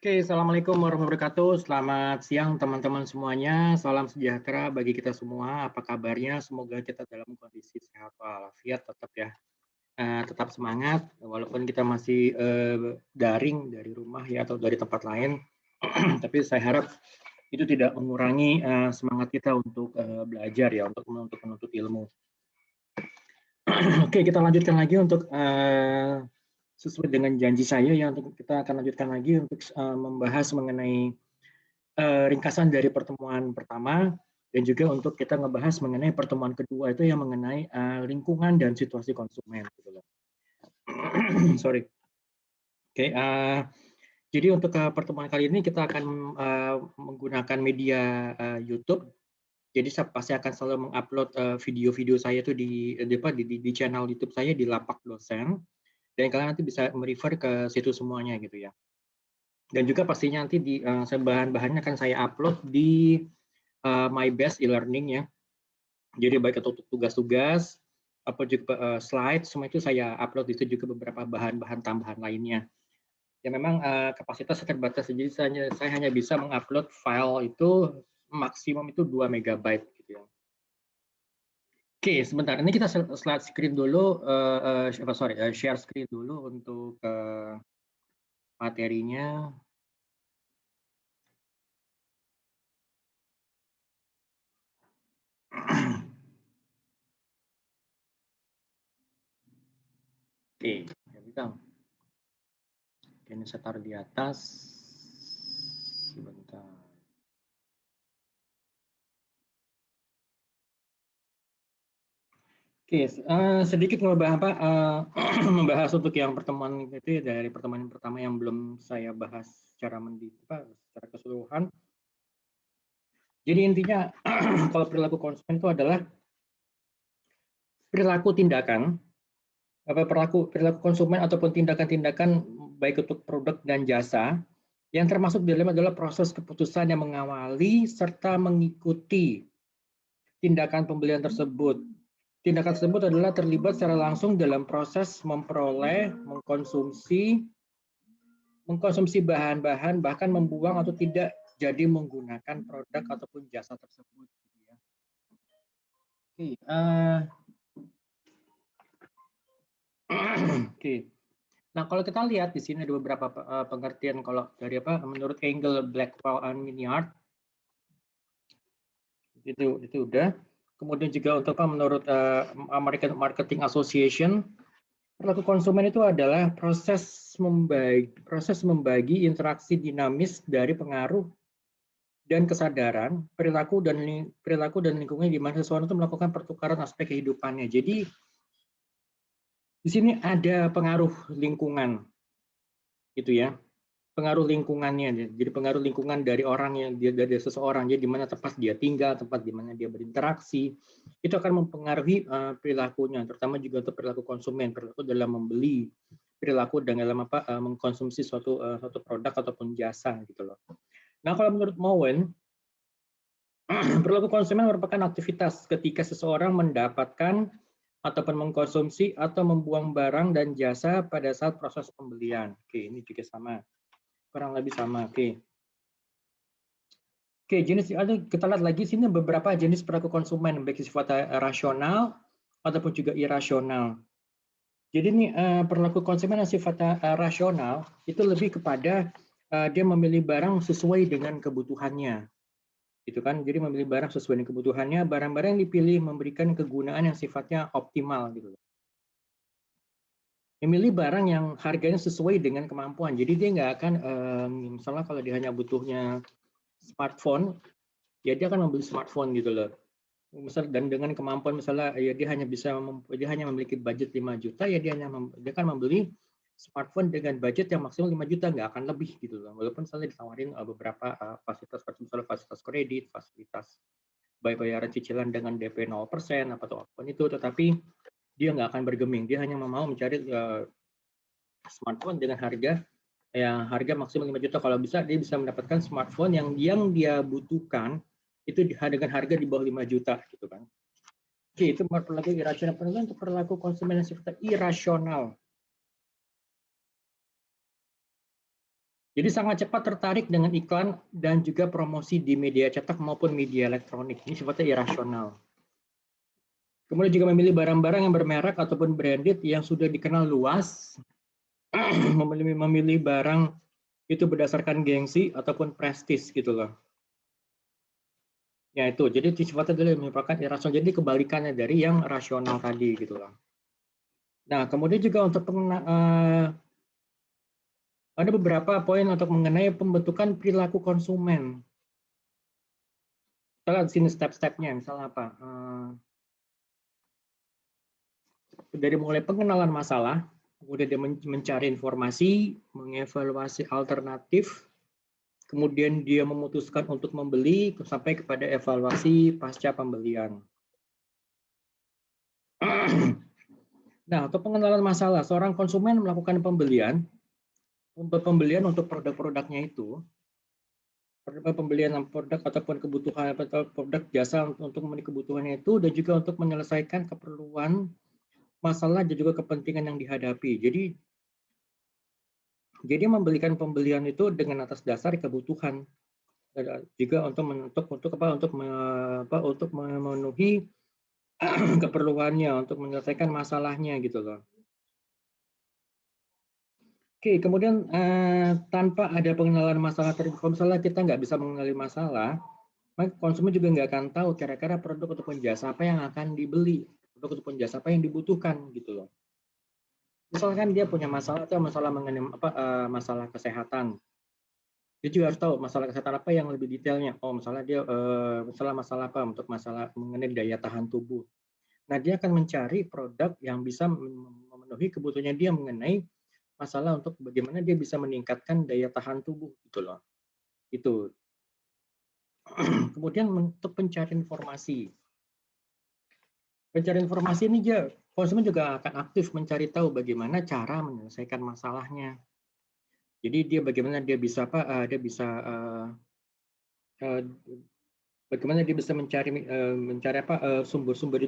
Oke, Assalamualaikum warahmatullahi wabarakatuh. Selamat siang teman-teman semuanya. Salam sejahtera bagi kita semua. Apa kabarnya? Semoga kita dalam kondisi sehat walafiat tetap ya. Tetap semangat walaupun kita masih daring dari rumah ya atau dari tempat lain. Tapi saya harap itu tidak mengurangi semangat kita untuk belajar ya, untuk menuntut ilmu. Oke, kita lanjutkan lagi untuk sesuai dengan janji saya ya, untuk kita akan lanjutkan lagi untuk membahas mengenai ringkasan dari pertemuan pertama dan juga untuk kita ngebahas mengenai pertemuan kedua itu yang mengenai lingkungan dan situasi konsumen gitu loh. Sorry. Oke, jadi untuk pertemuan kali ini kita akan menggunakan media YouTube. Jadi saya pasti akan selalu mengupload video-video saya itu di channel YouTube saya di Lapak Dosen, dan kalian nanti bisa merefer ke situ semuanya gitu ya. Dan juga pastinya nanti bahan-bahannya akan saya upload di My Best e-learning ya. Jadi baik itu tugas-tugas, apa juga slide, semua itu saya upload. Itu juga beberapa bahan-bahan tambahan lainnya. Ya memang kapasitas terbatas, jadi saya hanya bisa mengupload file itu maksimum itu 2 megabyte gitu ya. Oke, sebentar. Ini kita slide screen dulu, share screen dulu untuk materinya. Oke, ya bisa. Ini saya taruh di atas. Sebentar. Oke, sedikit membahas untuk yang pertemuan itu ya, dari pertemuan pertama yang belum saya bahas secara secara keseluruhan. Jadi intinya kalau perilaku konsumen itu adalah perilaku tindakan, perilaku konsumen ataupun tindakan-tindakan baik untuk produk dan jasa yang termasuk di dalam adalah proses keputusan yang mengawali serta mengikuti tindakan pembelian tersebut. Tindakan tersebut adalah terlibat secara langsung dalam proses memperoleh, mengkonsumsi bahan-bahan, bahkan membuang atau tidak jadi menggunakan produk ataupun jasa tersebut. Oke, oke. Nah, kalau kita lihat di sini ada beberapa pengertian kalau dari menurut Engel, Blackwell, and Minyard. Itu udah. Kemudian juga untuk menurut American Marketing Association, perilaku konsumen itu adalah proses membagi interaksi dinamis dari pengaruh dan kesadaran, perilaku dan lingkungan di mana seseorang itu melakukan pertukaran aspek kehidupannya. Jadi di sini ada pengaruh lingkungan, gitu ya. Pengaruh lingkungannya, jadi pengaruh lingkungan dari orang dari seseorang, jadi di mana tempat dia tinggal, tempat di mana dia berinteraksi, itu akan mempengaruhi perilakunya, terutama juga untuk perilaku konsumen, perilaku dalam membeli, perilaku dalam mengkonsumsi suatu produk ataupun jasa gitu loh. Nah, kalau menurut Mowen, perilaku konsumen merupakan aktivitas ketika seseorang mendapatkan ataupun mengkonsumsi atau membuang barang dan jasa pada saat proses pembelian. Oke, ini juga sama. Kurang lebih sama. Oke. Oke, kita lihat lagi sini beberapa jenis perilaku konsumen, baik sifat rasional ataupun juga irasional. Jadi ini perilaku konsumen yang sifatnya rasional itu lebih kepada dia memilih barang sesuai dengan kebutuhannya. Gitu kan. Jadi memilih barang sesuai dengan kebutuhannya, barang-barang yang dipilih memberikan kegunaan yang sifatnya optimal gitu. Memilih barang yang harganya sesuai dengan kemampuan. Jadi dia nggak akan misalnya kalau dia hanya butuhnya smartphone, ya dia akan membeli smartphone gitu loh. Misal dan dengan kemampuan misalnya ya dia hanya memiliki budget 5 juta, ya dia akan membeli smartphone dengan budget yang maksimal 5 juta, nggak akan lebih gitu loh. Walaupun misalnya ditawarin beberapa fasilitas, misalnya fasilitas kredit, fasilitas bayaran cicilan dengan DP 0% atau apapun itu, tetapi dia nggak akan bergeming. Dia hanya mau mencari smartphone dengan harga maksimal 5 juta. Kalau bisa dia bisa mendapatkan smartphone yang dia butuhkan itu dengan harga di bawah 5 juta gitu kan. Oke, itu perilaku irasional. Untuk perilaku konsumen yang sifatnya irasional. Jadi sangat cepat tertarik dengan iklan dan juga promosi di media cetak maupun media elektronik. Ini sifatnya irasional. Kemudian juga memilih barang-barang yang bermerek ataupun branded yang sudah dikenal luas. memilih barang itu berdasarkan gengsi ataupun prestis gitu loh. Ya itu, jadi sifatnya adalah merupakan irasional. Jadi kebalikannya dari yang rasional tadi gitu loh. Nah, kemudian juga untuk ada beberapa poin untuk mengenai pembentukan perilaku konsumen. Kita lihat sini step-stepnya, misalnya apa? Dari mulai pengenalan masalah, kemudian dia mencari informasi, mengevaluasi alternatif, kemudian dia memutuskan untuk membeli sampai kepada evaluasi pasca pembelian. Nah, untuk pengenalan masalah, seorang konsumen melakukan pembelian untuk produk-produknya itu, pembelian produk ataupun kebutuhan atau produk jasa untuk memenuhi kebutuhannya itu, dan juga untuk menyelesaikan keperluan, masalah dan juga kepentingan yang dihadapi. Jadi membelikan pembelian itu dengan atas dasar kebutuhan, juga untuk memenuhi keperluannya, untuk menyelesaikan masalahnya gitu loh. Oke, kemudian tanpa ada pengenalan masalah, kalau misalnya kita nggak bisa mengenali masalah, maka konsumen juga nggak akan tahu kira-kira produk ataupun jasa apa yang akan dibeli, produk ataupun jasa apa yang dibutuhkan gitu loh. Misalkan dia punya masalah atau masalah mengenai masalah kesehatan, dia juga harus tahu masalah kesehatan apa yang lebih detailnya. Oh, misalnya dia masalah apa untuk masalah mengenai daya tahan tubuh. Nah, dia akan mencari produk yang bisa memenuhi kebutuhannya dia mengenai masalah untuk bagaimana dia bisa meningkatkan daya tahan tubuh gitu loh. Itu. Kemudian untuk pencarian informasi. Pencarian informasi ini dia konsumen juga akan aktif mencari tahu bagaimana cara menyelesaikan masalahnya. Jadi dia bagaimana dia bisa bagaimana dia bisa mencari sumber-sumber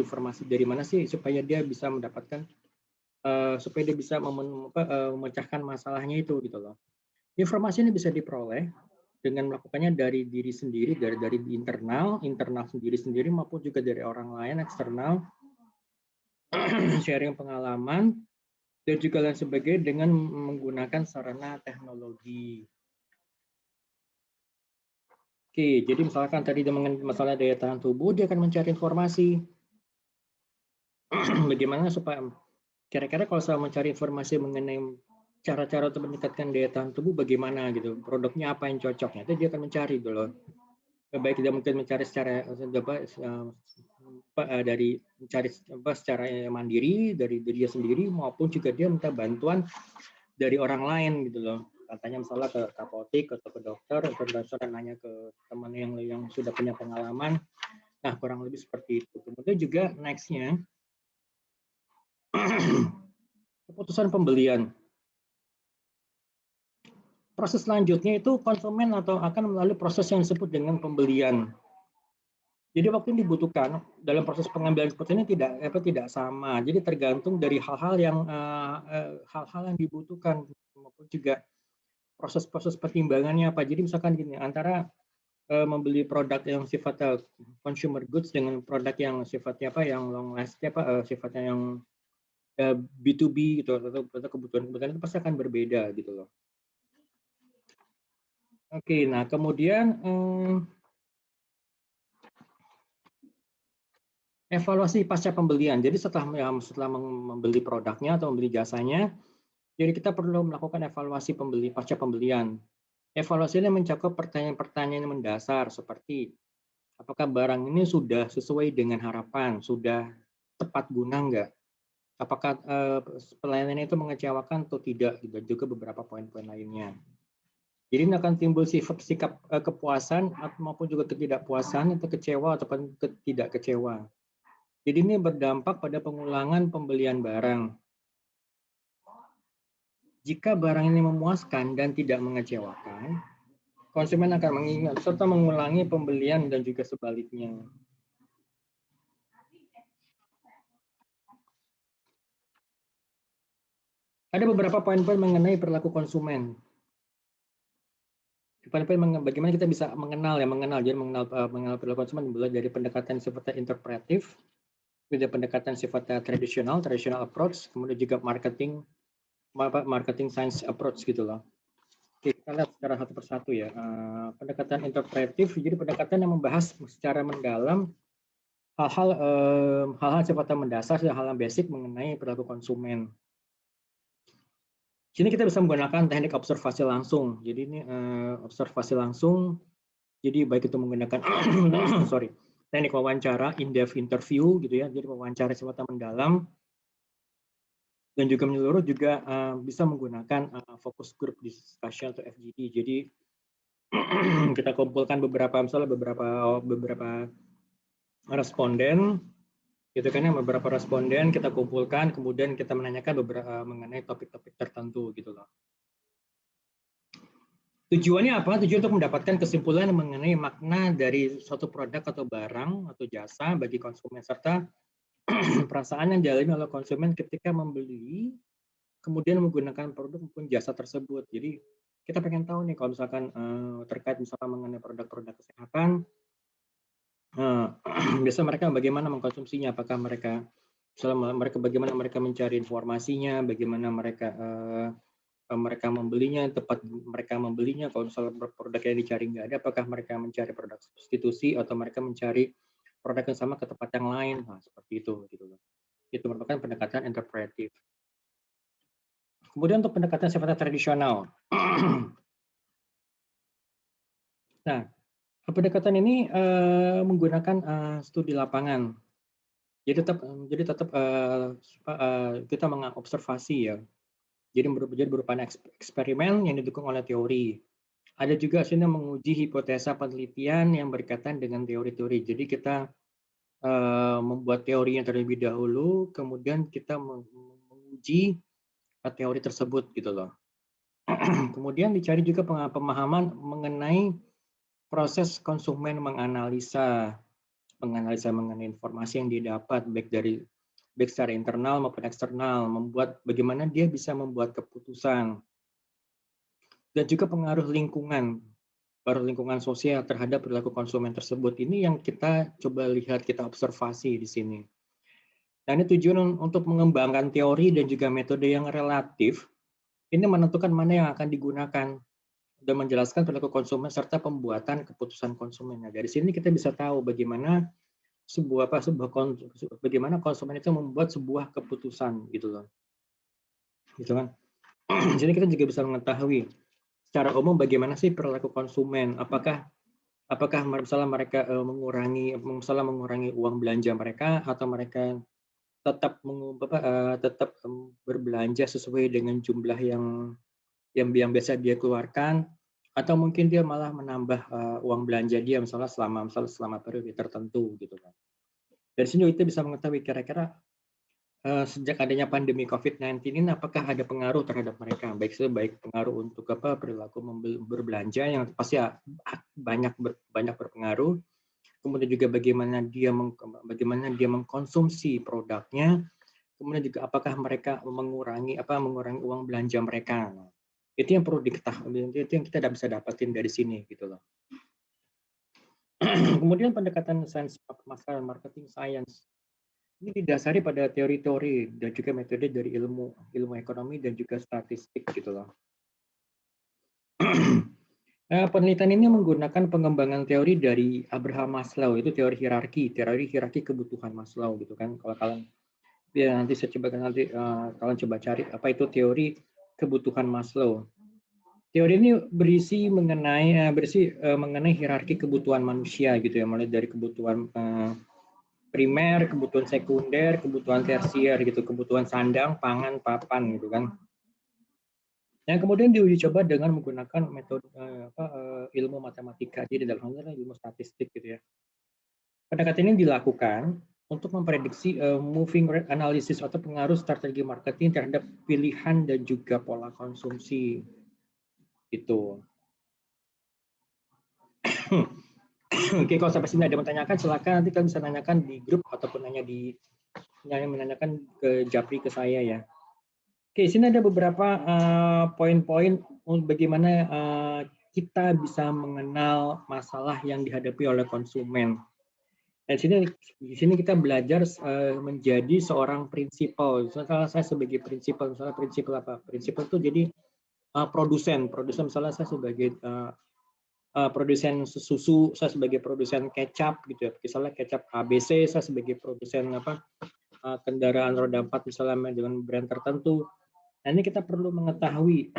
informasi dari mana sih supaya dia bisa mendapatkan supaya dia bisa memecahkan masalahnya itu gitu loh. Informasi ini bisa diperoleh dengan melakukannya dari diri sendiri, dari internal sendiri maupun juga dari orang lain eksternal, sharing pengalaman dan juga lain sebagainya dengan menggunakan sarana teknologi. Oke, jadi misalkan tadi dengan masalah daya tahan tubuh, dia akan mencari informasi bagaimana supaya kira-kira kalau saya mencari informasi mengenai cara-cara untuk meningkatkan daya tahan tubuh bagaimana gitu, produknya apa yang cocoknya, itu dia akan mencari dulu. Baik dia mungkin mencari dari mencari secara mandiri dari dia sendiri maupun juga dia minta bantuan dari orang lain gitu loh. Katanya misalnya ke apotek atau ke dokter atau nanya ke teman yang sudah punya pengalaman. Nah, kurang lebih seperti itu. Kemudian juga next-nya keputusan pembelian. Proses selanjutnya itu konsumen atau akan melalui proses yang disebut dengan pembelian. Jadi waktu yang dibutuhkan dalam proses pengambilan keputusan ini tidak sama. Jadi tergantung dari hal-hal yang dibutuhkan maupun juga proses-proses pertimbangannya apa. Jadi misalkan gini, antara membeli produk yang sifatnya consumer goods dengan produk yang sifatnya yang long lasting sifatnya yang B2B gitu atau kebutuhan itu pasti akan berbeda gitu loh. Oke, nah kemudian evaluasi pasca pembelian. Jadi setelah membeli produknya atau membeli jasanya, jadi kita perlu melakukan evaluasi pasca pembelian. Evaluasi ini mencakup pertanyaan-pertanyaan yang mendasar seperti apakah barang ini sudah sesuai dengan harapan, sudah tepat guna enggak? Apakah pelayanan itu mengecewakan atau tidak? Dan juga beberapa poin-poin lainnya. Jadi ini akan timbul sikap kepuasan maupun juga ketidakpuasan atau kecewa ataupun tidak kecewa. Jadi ini berdampak pada pengulangan pembelian barang. Jika barang ini memuaskan dan tidak mengecewakan, konsumen akan mengingat serta mengulangi pembelian dan juga sebaliknya. Ada beberapa poin-poin mengenai perilaku konsumen. Bagaimana kita bisa mengenal jadi mengenal perilaku konsumen mulai dari pendekatan sifatnya interpretif, dari pendekatan sifatnya tradisional approach, kemudian juga marketing science approach gitu loh. Oke, kita lihat secara satu persatu ya. Pendekatan interpretif, jadi pendekatan yang membahas secara mendalam hal-hal sifatnya mendasar, hal yang basic mengenai perilaku konsumen. Sini kita bisa menggunakan teknik observasi langsung. Jadi ini observasi langsung. Jadi baik itu menggunakan teknik wawancara, in-depth interview gitu ya. Jadi wawancara sifatnya mendalam dan juga menyeluruh, juga bisa menggunakan focus group discussion atau FGD. Jadi kita kumpulkan beberapa responden gitu kan ya, beberapa responden kita kumpulkan, kemudian kita menanyakan beberapa mengenai topik-topik tertentu gitu loh. Tujuannya apa? Tujuan untuk mendapatkan kesimpulan mengenai makna dari suatu produk atau barang atau jasa bagi konsumen, serta perasaan yang dialami oleh konsumen ketika membeli kemudian menggunakan produk maupun jasa tersebut. Jadi kita pengen tahu nih kalau misalkan terkait misalkan mengenai produk-produk kesehatan, biasa mereka bagaimana mengkonsumsinya, apakah mereka bagaimana mereka mencari informasinya, bagaimana mereka membelinya, tepat mereka membelinya, kalau misalnya produk yang dicari nggak ada, apakah mereka mencari produk substitusi atau mereka mencari produk yang sama ke tempat yang lain. Nah, seperti itu gitu loh. Itu merupakan pendekatan interpretif. Kemudian untuk pendekatan sifatnya tradisional. Nah, pendekatan ini menggunakan studi lapangan. Jadi tetap kita mengobservasi ya. Jadi berupa eksperimen yang didukung oleh teori. Ada juga sini menguji hipotesa penelitian yang berkaitan dengan teori-teori. Jadi kita membuat teorinya terlebih dahulu, kemudian kita menguji teori tersebut gitu loh. Kemudian dicari juga pemahaman mengenai proses konsumen menganalisa mengenai informasi yang didapat baik secara internal maupun eksternal, bagaimana dia bisa membuat keputusan, dan juga pengaruh lingkungan sosial terhadap perilaku konsumen tersebut. Ini yang kita coba lihat, kita observasi di sini. Dan ini tujuan untuk mengembangkan teori dan juga metode yang relatif, ini menentukan mana yang akan digunakan dan menjelaskan perilaku konsumen serta pembuatan keputusan konsumen. Nah, dari sini kita bisa tahu bagaimana bagaimana konsumen itu membuat sebuah keputusan gitu loh. Gitu kan. Jadi kita juga bisa mengetahui secara umum bagaimana sih perilaku konsumen. Apakah misalnya mereka mengurangi uang belanja mereka, atau mereka tetap berbelanja sesuai dengan jumlah yang biasa dia keluarkan, atau mungkin dia malah menambah uang belanja dia misalnya selama periode tertentu gitu kan. Dari sini kita bisa mengetahui kira-kira sejak adanya pandemi COVID-19 ini apakah ada pengaruh terhadap mereka, baik pengaruh untuk perilaku berbelanja yang pasti banyak berpengaruh, kemudian juga bagaimana dia mengkonsumsi produknya, kemudian juga apakah mereka mengurangi uang belanja mereka. Itu yang perlu diketahui, itu yang kita bisa dapatin dari sini gitu loh. Kemudian pendekatan sains masalah marketing science ini didasari pada teori-teori dan juga metode dari ilmu ekonomi dan juga statistik gitu loh. Nah, penelitian ini menggunakan pengembangan teori dari Abraham Maslow, itu teori hierarki kebutuhan Maslow gitu kan. Kalau kalian nanti kalian coba cari apa itu teori kebutuhan Maslow. Teori ini berisi mengenai hierarki kebutuhan manusia gitu ya, mulai dari kebutuhan primer, kebutuhan sekunder, kebutuhan tersier gitu, kebutuhan sandang, pangan, papan gitu kan. Yang kemudian diuji coba dengan menggunakan metode ilmu matematika, jadi dalam hal ini ilmu statistik gitu ya. Pendekatan ini dilakukan untuk memprediksi moving rate analysis atau pengaruh strategi marketing terhadap pilihan dan juga pola konsumsi itu. Oke, kalau sampai sini ada yang menanyakan, silakan nanti kalian bisa tanyakan di grup ataupun menanyakan ke Japri, ke saya ya. Oke, sini ada beberapa poin-poin bagaimana kita bisa mengenal masalah yang dihadapi oleh konsumen. Dan di sini kita belajar menjadi seorang prinsipal. Misalnya saya sebagai prinsipal, misalnya prinsipal apa? Prinsipal itu jadi produsen misalnya saya sebagai produsen susu, saya sebagai produsen kecap gitu ya. Misalnya kecap ABC, saya sebagai produsen kendaraan roda 4 misalnya dengan brand tertentu. Nah, ini kita perlu mengetahui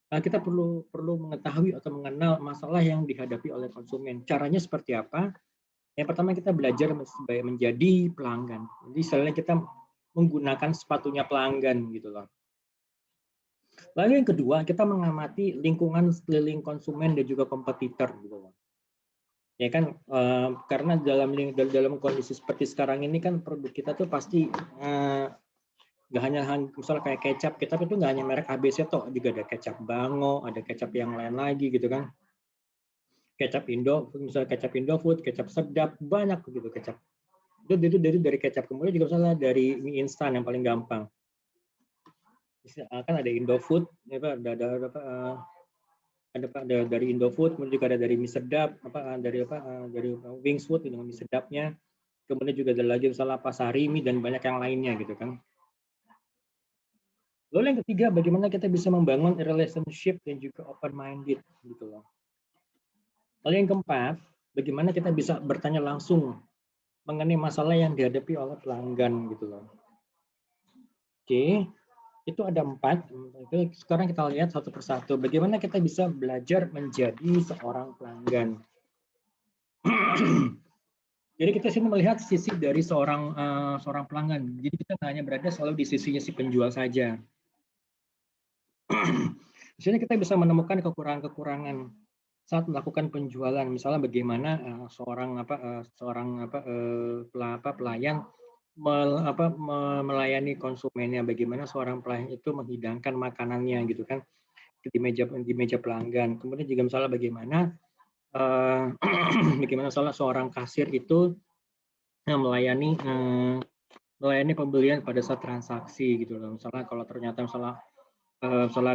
kita perlu mengetahui atau mengenal masalah yang dihadapi oleh konsumen. Caranya seperti apa? Yang pertama kita belajar menjadi pelanggan. Jadi misalnya kita menggunakan sepatunya pelanggan gitu loh. Lalu yang kedua, kita mengamati lingkungan sekeliling konsumen dan juga kompetitor gitu loh. Ya kan, karena dalam kondisi seperti sekarang ini kan produk kita tuh pasti nggak hanya misalnya kayak kecap, kita itu nggak hanya merek ABC toh, juga ada kecap Bango, ada kecap yang lain lagi gitu kan. Kecap Indo, misalnya kecap Indofood, kecap Sedap, banyak begitu kecap. Itu dari kecap, kemudian juga misalnya dari mie instan yang paling gampang. Kan ada Indofood, ada dari Indofood, kemudian juga ada dari mie sedap, dari Wingsfood dengan mie sedapnya, kemudian juga ada lagi misalnya Pasarimi dan banyak yang lainnya gitu kan. Lalu yang ketiga, bagaimana kita bisa membangun relationship dan juga open minded gitu loh. Lalu yang keempat, bagaimana kita bisa bertanya langsung mengenai masalah yang dihadapi oleh pelanggan gitu loh. Oke, itu ada 4. Sekarang kita lihat satu persatu. Bagaimana kita bisa belajar menjadi seorang pelanggan. Jadi kita sini melihat sisi dari seorang pelanggan. Jadi kita hanya berada selalu di sisinya si penjual saja. Di sini kita bisa menemukan kekurangan-kekurangan saat melakukan penjualan. Misalnya bagaimana seorang pelayan melayani konsumennya, bagaimana seorang pelayan itu menghidangkan makanannya gitu kan di meja pelanggan. Kemudian juga misalnya bagaimana salah seorang kasir itu melayani pembelian pada saat transaksi gitu loh. Misalnya kalau ternyata misalnya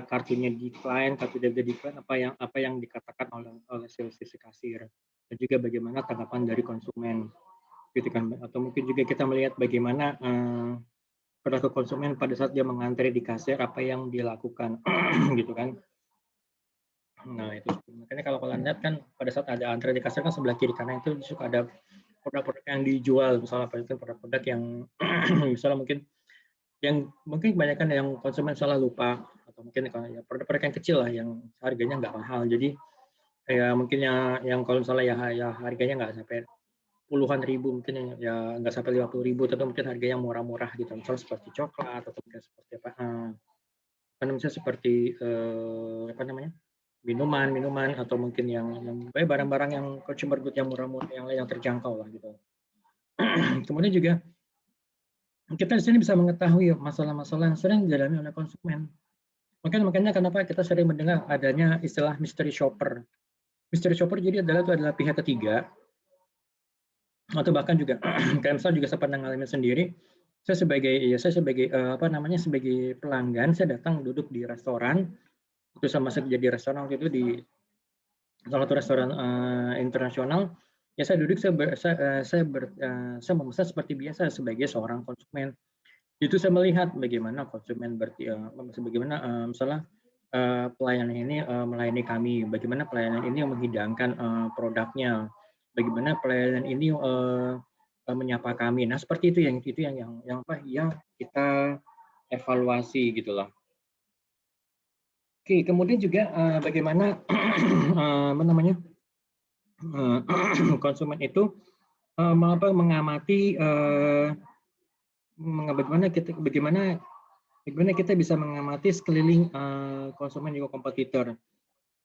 kartunya decline, kartu debit decline, apa yang dikatakan oleh sales kasir, dan juga bagaimana tanggapan dari konsumen gitu kan. Atau mungkin juga kita melihat bagaimana perilaku konsumen pada saat dia mengantri di kasir, apa yang dilakukan gitu kan. Nah, itu makanya kalau kalian lihat kan pada saat ada antrean di kasir kan sebelah kiri kanan itu suka ada produk-produk yang dijual, misalnya produk-produk yang misalnya mungkin kebanyakan yang konsumen salah lupa, atau mungkin ya produk-produk yang kecil lah yang harganya nggak mahal. Jadi kayak mungkin yang kalau misalnya ya harganya nggak sampai puluhan ribu, mungkin ya nggak sampai 50.000, tapi mungkin harga yang murah-murah gitu, misalnya seperti coklat atau mungkin seperti misalnya seperti minuman atau mungkin yang barang-barang yang consumer good yang murah-murah yang terjangkau lah gitu. Kemudian juga kita di sini bisa mengetahui masalah-masalah yang sering dialami oleh konsumen. Makanya kenapa kita sering mendengar adanya istilah mystery shopper. Mystery shopper jadi adalah pihak ketiga, atau bahkan juga kayak misalnya juga saya pernah ngalamin sendiri. Saya sebagai sebagai pelanggan, saya datang duduk di restoran, itu sama saya jadi restoran waktu itu di salah satu restoran internasional. Ya saya duduk, saya memesan seperti biasa sebagai seorang konsumen. Itu saya melihat bagaimana konsumen misalnya pelayanan ini melayani kami, bagaimana pelayanan ini menghidangkan produknya, bagaimana pelayanan ini menyapa kami. Nah, seperti itu yang kita evaluasi gitu loh. Oke, kemudian juga bagaimana konsumen itu mengamati bagaimana kita bisa mengamati sekeliling konsumen juga kompetitor.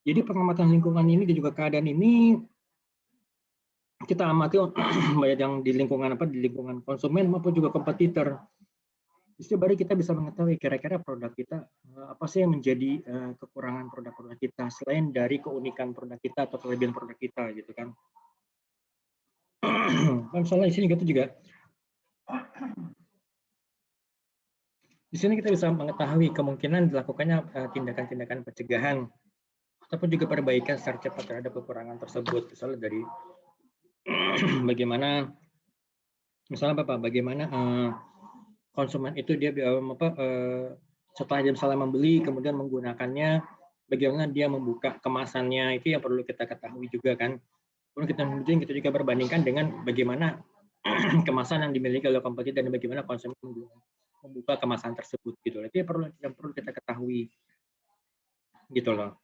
Jadi pengamatan lingkungan ini dan juga keadaan ini kita amati baik yang di lingkungan konsumen maupun juga kompetitor. Justru baru kita bisa mengetahui kira-kira produk kita apa sih yang menjadi kekurangan produk-produk kita selain dari keunikan produk kita atau kelebihan produk kita gitu kan. Misalnya di sini kita juga Di sini kita bisa mengetahui kemungkinan dilakukannya tindakan-tindakan pencegahan ataupun juga perbaikan secara cepat terhadap kekurangan tersebut. Misalnya dari bagaimana bagaimana konsumen itu dia setelah dia misalnya membeli kemudian menggunakannya, bagaimana dia membuka kemasannya, itu yang perlu kita ketahui juga kan. Kemudian kita juga perbandingkan dengan bagaimana kemasan yang dimiliki oleh kompetitor dan bagaimana konsumen membuka kemasan tersebut gitu. Itu yang perlu kita ketahui gitu loh.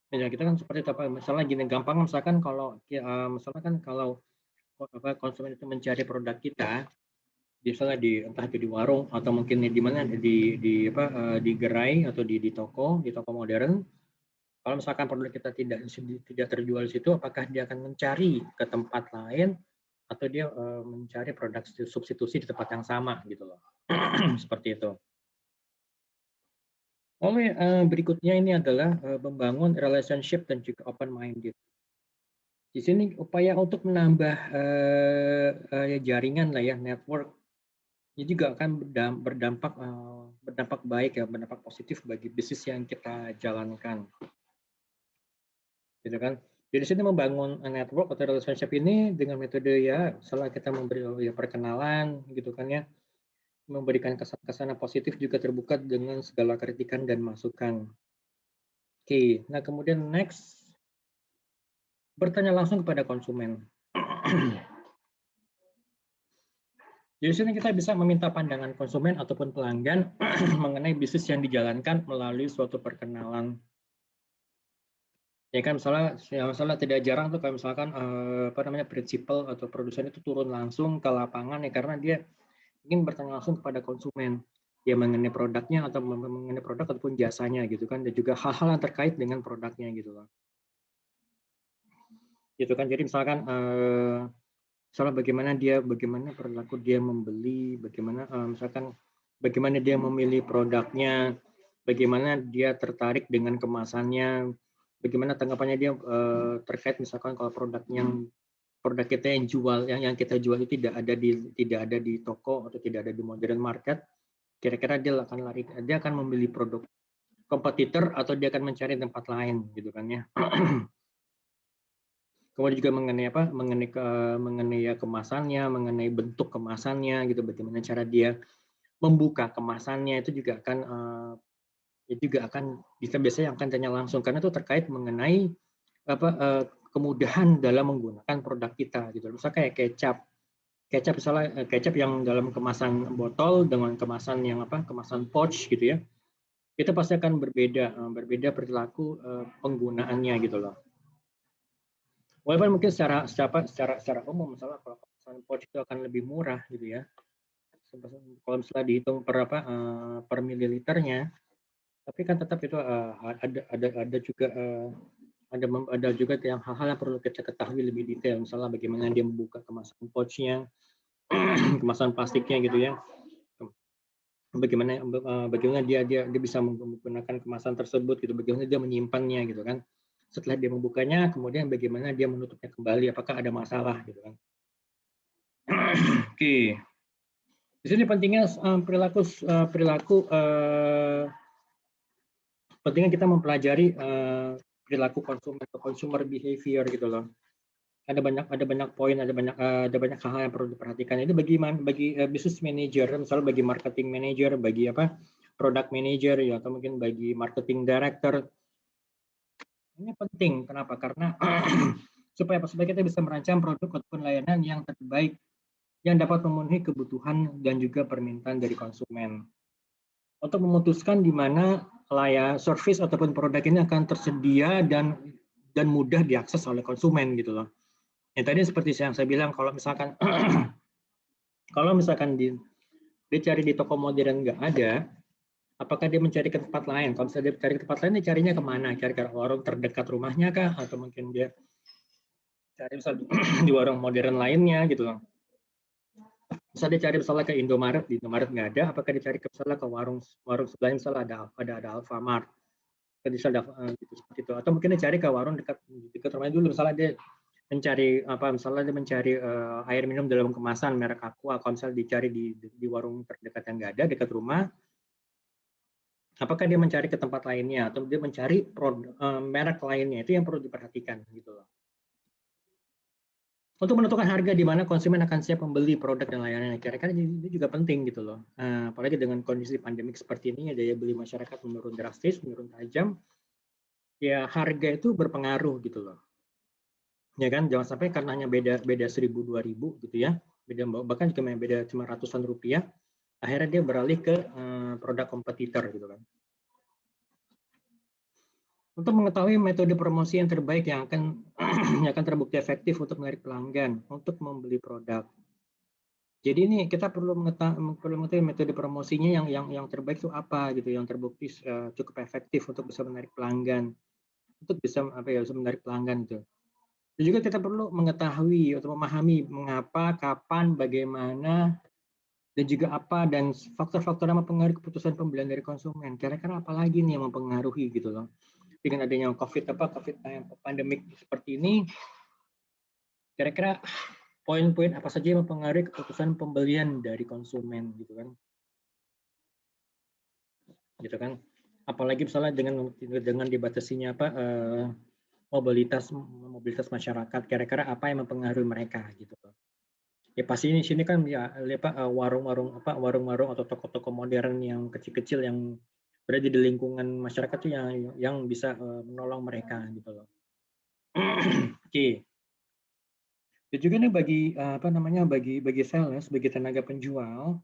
Ya, kita kan seperti apa, misalnya gini gampang, misalkan kalau misalnya kan kalau konsumen itu mencari produk kita, misalnya entah itu di warung atau mungkin di mana di gerai atau di toko modern. Kalau misalkan produk kita tidak terjual di situ, apakah dia akan mencari ke tempat lain atau dia mencari produk substitusi di tempat yang sama gitu loh. Seperti itu. Lalu berikutnya ini adalah membangun relationship dan juga open minded. Di sini upaya untuk menambah jaringan lah ya, network, ini juga akan berdampak baik ya, berdampak positif bagi bisnis yang kita jalankan. Gitu kan. Jadi sini membangun network atau relationship ini dengan metode ya, setelah kita memberi ya perkenalan gitu kan ya, memberikan kesan-kesan yang positif, juga terbuka dengan segala kritikan dan masukan. Oke, nah kemudian next, bertanya langsung kepada konsumen. Jadi sini kita bisa meminta pandangan konsumen ataupun pelanggan mengenai bisnis yang dijalankan melalui suatu perkenalan. Ya kan, misalnya tidak jarang tuh kalau misalkan prinsipal atau produsen itu turun langsung ke lapangan ya, karena dia ingin bertanya langsung kepada konsumen ya mengenai produknya atau mengenai produk ataupun jasanya gitu kan, dan juga hal-hal yang terkait dengan produknya gitu loh. Gitu kan, jadi misalkan misalnya bagaimana perilaku dia membeli, misalkan bagaimana dia memilih produknya, bagaimana dia tertarik dengan kemasannya, bagaimana tanggapannya dia terkait misalkan kalau produk kita yang kita jual itu tidak ada di toko atau tidak ada di modern market, kira-kira dia akan memilih produk kompetitor atau dia akan mencari tempat lain gitu kan ya. Kemudian juga mengenai ya kemasannya, mengenai bentuk kemasannya gitu, bagaimana cara dia membuka kemasannya, itu juga akan biasanya akan tanya langsung, karena itu terkait mengenai kemudahan dalam menggunakan produk kita gitu. Misalnya kayak kecap yang dalam kemasan botol dengan kemasan kemasan pouch gitu ya, itu pasti akan berbeda perilaku penggunaannya gitu loh. Walaupun mungkin secara umum, misalnya kalau kemasan pouch itu akan lebih murah gitu ya, kalau misalnya dihitung per mililiternya, tapi kan tetap itu ada juga yang hal-hal yang perlu kita ketahui lebih detail, misalnya bagaimana dia membuka kemasan pouch-nya, kemasan plastiknya gitu ya, bagaimana dia bisa menggunakan kemasan tersebut gitu, bagaimana dia menyimpannya gitu kan, setelah dia membukanya kemudian bagaimana dia menutupnya kembali, apakah ada masalah gitu kan. Oke, di sini pentingnya pentingnya kita mempelajari perilaku konsumen atau consumer behavior gitu loh. Ada banyak poin, ada banyak hal yang perlu diperhatikan. Itu bagi business manager, misalnya bagi marketing manager, bagi product manager ya, atau mungkin bagi marketing director. Ini penting. Kenapa? Karena supaya kita bisa merancang produk ataupun layanan yang terbaik yang dapat memenuhi kebutuhan dan juga permintaan dari konsumen. Untuk memutuskan di mana service ataupun produk ini akan tersedia dan mudah diakses oleh konsumen gitu loh. Ya tadi seperti yang saya bilang, kalau misalkan dia cari di toko modern nggak ada, apakah dia mencari ke tempat lain? Kalau misalnya dia cari ke tempat lain, dia carinya kemana? Cari ke warung terdekat rumahnya kah? Atau mungkin dia cari misalnya di warung modern lainnya gitu loh. Misalnya dia cari misalnya ke Indomaret, di Indomaret nggak ada, apakah dia cari misalnya ke warung sebelahnya, misalnya ada Alfamart, gitu seperti itu. Atau mungkin dia cari ke warung dekat rumahnya dulu, misalnya dia mencari apa misalnya dia mencari air minum dalam kemasan merek Aqua, kalau misalnya dicari di warung terdekat yang nggak ada dekat rumah, apakah dia mencari ke tempat lainnya atau dia mencari merek lainnya, itu yang perlu diperhatikan gitu loh. Untuk menentukan harga di mana konsumen akan siap membeli produk dan layanannya, kira-kira ini juga penting gitu loh. Apalagi dengan kondisi pandemik seperti ini, daya beli masyarakat menurun drastis, menurun tajam, ya harga itu berpengaruh gitu loh. Ya kan, jangan sampai karena hanya beda 1.000 2.000 gitu ya, beda bahkan jika beda cuma ratusan rupiah, akhirnya dia beralih ke produk kompetitor gitu kan. Untuk mengetahui metode promosi yang terbaik yang akan yang akan terbukti efektif untuk menarik pelanggan untuk membeli produk. Jadi ini kita perlu mengetahui metode promosinya yang terbaik itu apa gitu, yang terbukti cukup efektif untuk bisa menarik pelanggan, untuk bisa apa ya, bisa menarik pelanggan gitu. Dan juga kita perlu mengetahui atau memahami mengapa, kapan, bagaimana, dan juga apa dan faktor-faktor yang mempengaruhi keputusan pembelian dari konsumen. Kira-kira apa lagi nih yang mempengaruhi gitu loh. Dengan adanya COVID pandemik seperti ini, kira-kira poin-poin apa saja yang mempengaruhi keputusan pembelian dari konsumen gitu kan. Gitu kan. Apalagi misalnya dengan dibatasinya apa mobilitas masyarakat, kira-kira apa yang mempengaruhi mereka gitu loh. Ya pasti di sini kan ya warung-warung atau toko-toko modern yang kecil-kecil yang berada di lingkungan masyarakat itu yang bisa menolong mereka gitu loh. Oke. Dan juga nih bagi apa namanya bagi sales, bagi tenaga penjual,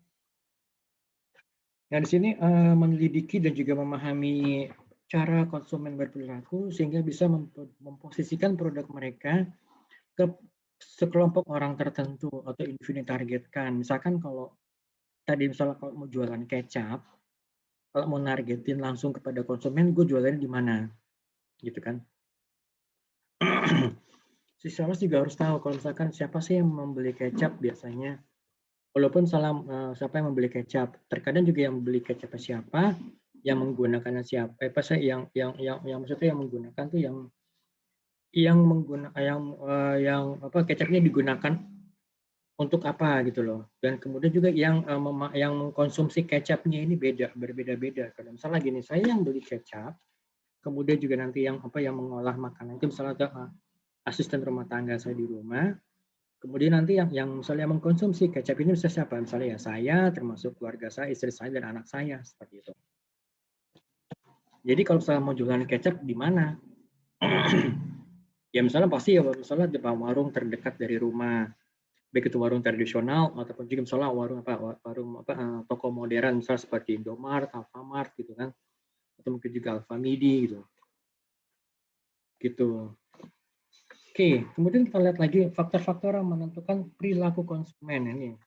nah di sini menyelidiki dan juga memahami cara konsumen berperilaku sehingga bisa memposisikan produk mereka ke sekelompok orang tertentu atau individu ditargetkan. Misalkan kalau tadi misalnya kalau mau jualan kecap, kalau mau nargetin langsung kepada konsumen, gue jualannya di mana, gitu kan? Si sales juga harus tahu kalau misalkan siapa sih yang membeli kecap biasanya. Walaupun siapa yang membeli kecap, terkadang juga yang membeli kecap siapa, yang menggunakannya siapa, apa sih yang maksudnya yang menggunakan tuh yang menggunakan yang apa kecapnya digunakan untuk apa gitu loh. Dan kemudian juga yang mengkonsumsi kecapnya ini berbeda-beda. Kalau misalnya gini, saya yang beli kecap, kemudian juga nanti yang mengolah makanan itu misalnya asisten rumah tangga saya di rumah, kemudian nanti yang misalnya mengkonsumsi kecap ini bisa siapa? Misalnya ya saya, termasuk keluarga saya, istri saya dan anak saya seperti itu. Jadi kalau saya mau jualan kecap di mana? Ya misalnya pasti ya misalnya di warung terdekat dari rumah, baik itu warung tradisional ataupun juga misalnya warung toko modern misalnya seperti Indomaret, Alfamart gitu kan, atau mungkin juga Alfamidi gitu. Gitu. Oke, kemudian kita lihat lagi faktor-faktor yang menentukan perilaku konsumen ini.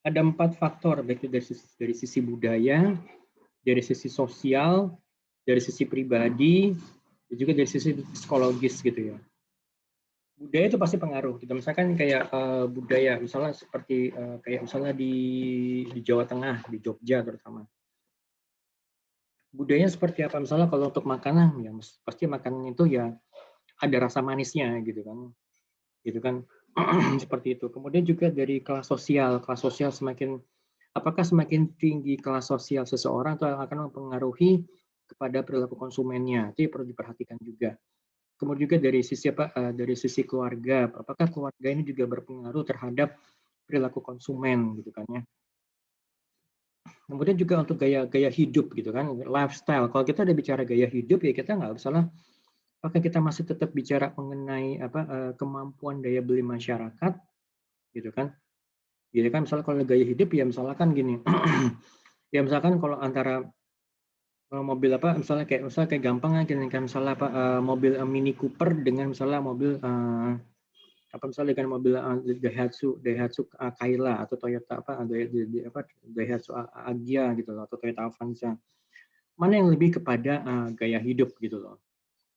Ada 4 faktor, baik dari sisi budaya, dari sisi sosial, dari sisi pribadi, dan juga dari sisi psikologis gitu ya. Budaya itu pasti pengaruh. Gitu. Misalkan kayak budaya, misalnya seperti kayak misalnya di Jawa Tengah, di Jogja terutama. Budayanya seperti apa? Misalnya kalau untuk makanan, ya pasti makanan itu ya ada rasa manisnya gitu kan. Gitu kan. Seperti itu. Kemudian juga dari kelas sosial semakin apakah semakin tinggi kelas sosial seseorang itu akan mempengaruhi kepada perilaku konsumennya. Itu perlu diperhatikan juga. Kemudian juga dari sisi dari sisi keluarga, apakah keluarga ini juga berpengaruh terhadap perilaku konsumen gitu kan ya. Kemudian juga untuk gaya hidup gitu kan, lifestyle. Kalau kita udah bicara gaya hidup ya kita nggak salah apakah kita masih tetap bicara mengenai kemampuan daya beli masyarakat gitu kan. Gitu kan misalnya kalau gaya hidup ya misalkan gini. Ya misalkan kalau antara mobil misalnya kayak gampang aja nih kan misalnya mobil Mini Cooper dengan misalnya mobil misalnya dengan mobil Daihatsu Kaila atau Toyota Daihatsu Agya gitu loh atau Toyota Avanza. Mana yang lebih kepada gaya hidup gitu loh.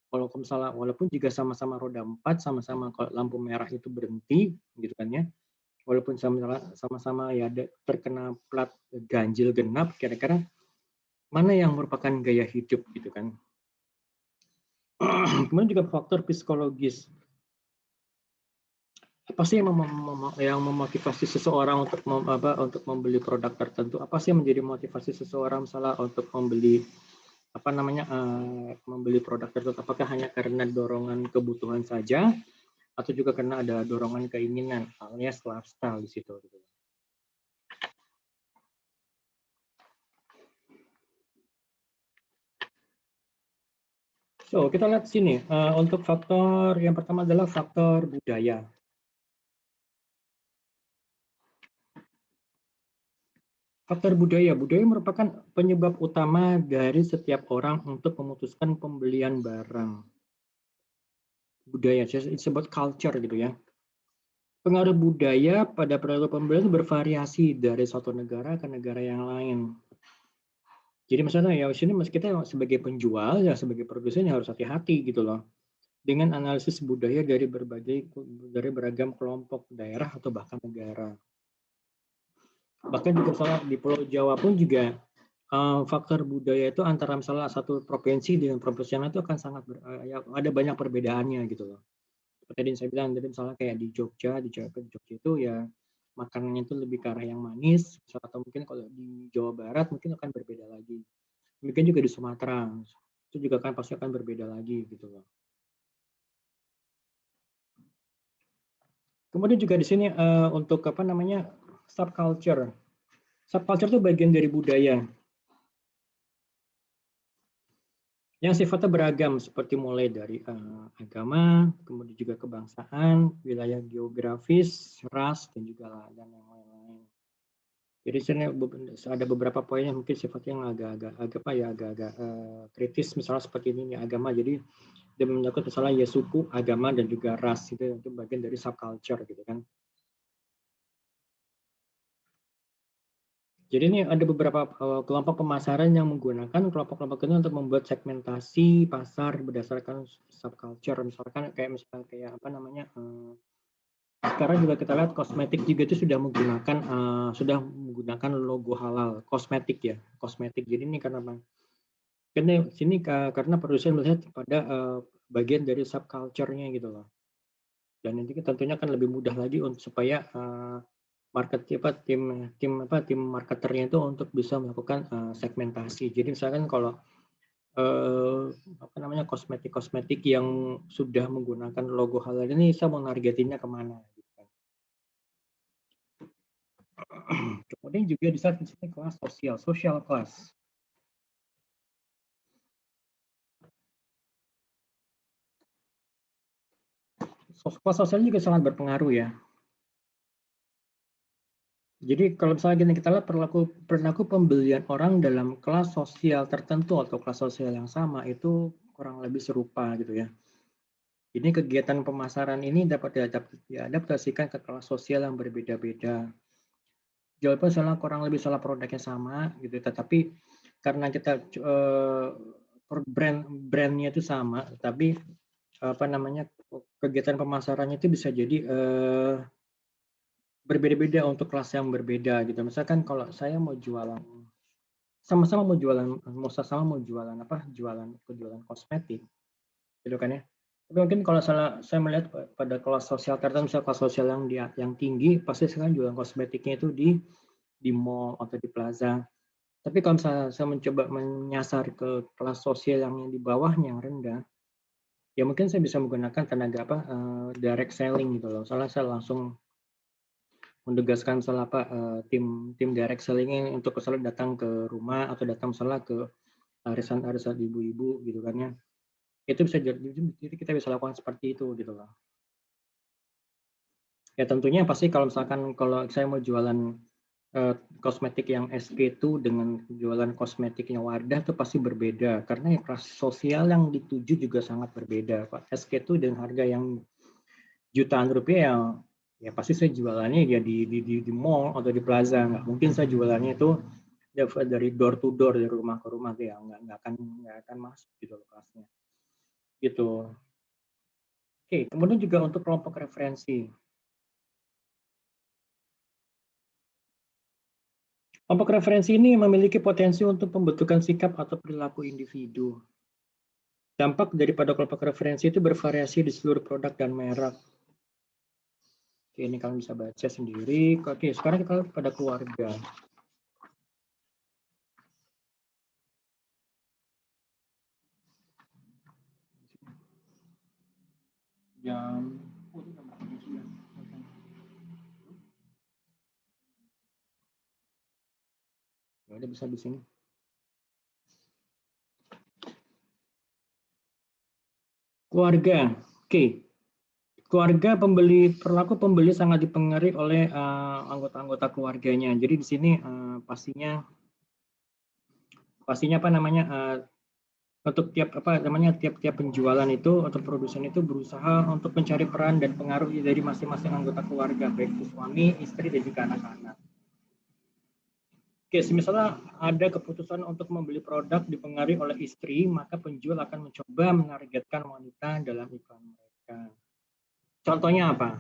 Kalau misalnya walaupun juga sama-sama roda 4, sama-sama kalau lampu merah itu berhenti gitu kan ya. Walaupun sama-sama ya terkena plat ganjil genap, kira-kira mana yang merupakan gaya hidup gitu kan. Kemudian juga faktor psikologis. Apa sih yang memotivasi seseorang untuk untuk membeli produk tertentu? Apa sih yang menjadi motivasi seseorang misalnya untuk membeli apa namanya membeli produk tertentu? Apakah hanya karena dorongan kebutuhan saja atau juga karena ada dorongan keinginan alias lifestyle di situ gitu. So, kita lihat sini untuk faktor yang pertama adalah faktor budaya. Faktor budaya. Budaya merupakan penyebab utama dari setiap orang untuk memutuskan pembelian barang. Budaya, disebut culture gitu ya. Pengaruh budaya pada perilaku pembelian bervariasi dari suatu negara ke negara yang lain. Jadi misalnya ya sini kita sebagai penjual ya sebagai produsen harus hati-hati gitu loh dengan analisis budaya dari beragam kelompok daerah atau bahkan negara. Bahkan juga misalnya di Pulau Jawa pun juga faktor budaya itu antara misalnya satu provinsi dengan provinsi yang lain itu akan sangat ya, ada banyak perbedaannya gitu loh. Seperti yang saya bilang tadi misalnya kayak di Jogja itu ya makanannya itu lebih ke arah yang manis, atau mungkin kalau di Jawa Barat mungkin akan berbeda lagi. Demikian juga di Sumatera, itu juga kan pasti akan berbeda lagi gitu loh. Kemudian juga di sini untuk apa namanya subculture. Subculture itu bagian dari budaya yang sifatnya beragam seperti mulai dari agama, kemudian juga kebangsaan, wilayah geografis, ras dan juga dan yang lain-lain. Jadi sini ada beberapa poin yang mungkin sifatnya yang agak-agak kritis misalnya seperti ini agama. Jadi dia menyangkut misalnya ya suku, agama dan juga ras itu bagian dari subculture gitu kan. Jadi ini ada beberapa kelompok pemasaran yang menggunakan kelompok-kelompok ini untuk membuat segmentasi pasar berdasarkan subculture. Misalkan kayak apa namanya? Sekarang juga kita lihat kosmetik juga itu sudah menggunakan logo halal kosmetik ya, kosmetik. Jadi ini karena sini karena produsen melihat pada bagian dari subculture-nya gitu loh. Dan nanti tentunya akan lebih mudah lagi untuk supaya tim marketernya itu untuk bisa melakukan segmentasi. Jadi misalkan kalau apa namanya kosmetik yang sudah menggunakan logo halal ini bisa menargetinnya kemana? Gitu kan. Kemudian juga di sini kelas social class. Kelas sosial juga sangat berpengaruh ya. Jadi kalau misalnya gini kita lihat perilaku pembelian orang dalam kelas sosial tertentu atau kelas sosial yang sama itu kurang lebih serupa gitu ya. Jadi kegiatan pemasaran ini dapat diadaptasikan ke kelas sosial yang berbeda-beda. Walaupun kurang lebih salah produknya sama gitu, tetapi karena kita brandnya itu sama, tapi apa namanya kegiatan pemasarannya itu bisa jadi berbeda-beda untuk kelas yang berbeda gitu. Misalkan kalau saya mau jualan sama-sama mau jualan apa? Jualan kosmetik gitu kan ya. Tapi mungkin kalau saya melihat pada kelas sosial tertentu, misalnya kelas sosial yang tinggi, pasti sekarang jualan kosmetiknya itu di mall atau di plaza. Tapi kalau misalnya saya mencoba menyasar ke kelas sosial yang di bawahnya yang rendah, ya mungkin saya bisa menggunakan tenaga direct selling gitu loh. Soalnya saya langsung mendegaskan tim direct selling ini untuk misalnya datang ke rumah atau datang misalnya ke arisan-arisan ibu-ibu gitu kan ya. Itu bisa jadi kita bisa lakukan seperti itu gitu loh. Ya tentunya pasti kalau misalkan kalau saya mau jualan kosmetik yang SK2 dengan jualan kosmetiknya Wardah itu pasti berbeda karena kelas sosial yang dituju juga sangat berbeda. SK2 dengan harga yang jutaan rupiah ya pasti saya jualannya ya di mall atau di plaza, nggak mungkin saya jualannya itu dari door to door dari rumah ke rumah ya nggak akan masuk gitu loh kelasnya gitu. Oke, kemudian juga untuk kelompok referensi. Kelompok referensi ini memiliki potensi untuk pembentukan sikap atau perilaku individu. Dampak daripada kelompok referensi itu bervariasi di seluruh produk dan merek. Oke, ini kalian bisa baca sendiri. Oke, sekarang kita pada keluarga. Jam ya udah bisa di sini. Keluarga. Oke. Keluarga perilaku pembeli sangat dipengaruhi oleh anggota-anggota keluarganya. Jadi di sini pastinya apa namanya untuk tiap-tiap penjualan itu atau produsen itu berusaha untuk mencari peran dan pengaruh dari masing-masing anggota keluarga, baik itu suami, istri, dan juga anak-anak. Oke, misalnya ada keputusan untuk membeli produk dipengaruhi oleh istri, maka penjual akan mencoba menargetkan wanita dalam iklan mereka. Contohnya apa?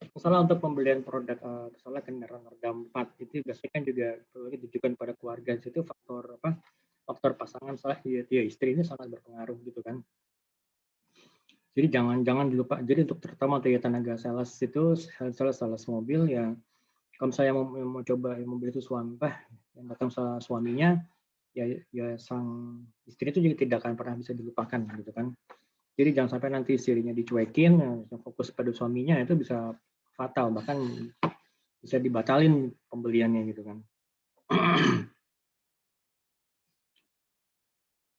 Misalnya untuk pembelian produk, misalnya kendaraan roda 4 itu biasanya kan juga ditujukan pada keluarga. Itu faktor pasangan, misalnya dia istri ini sangat berpengaruh gitu kan. Jadi jangan dilupa. Jadi untuk terutama untuk tenaga sales itu sales mobil ya, kalau saya mau coba membeli itu yang datang suaminya, ya sang istri itu juga tidak akan pernah bisa dilupakan gitu kan. Jadi jangan sampai nanti istrinya dicuekin, fokus pada suaminya, itu bisa fatal, bahkan bisa dibatalin pembeliannya gitu kan.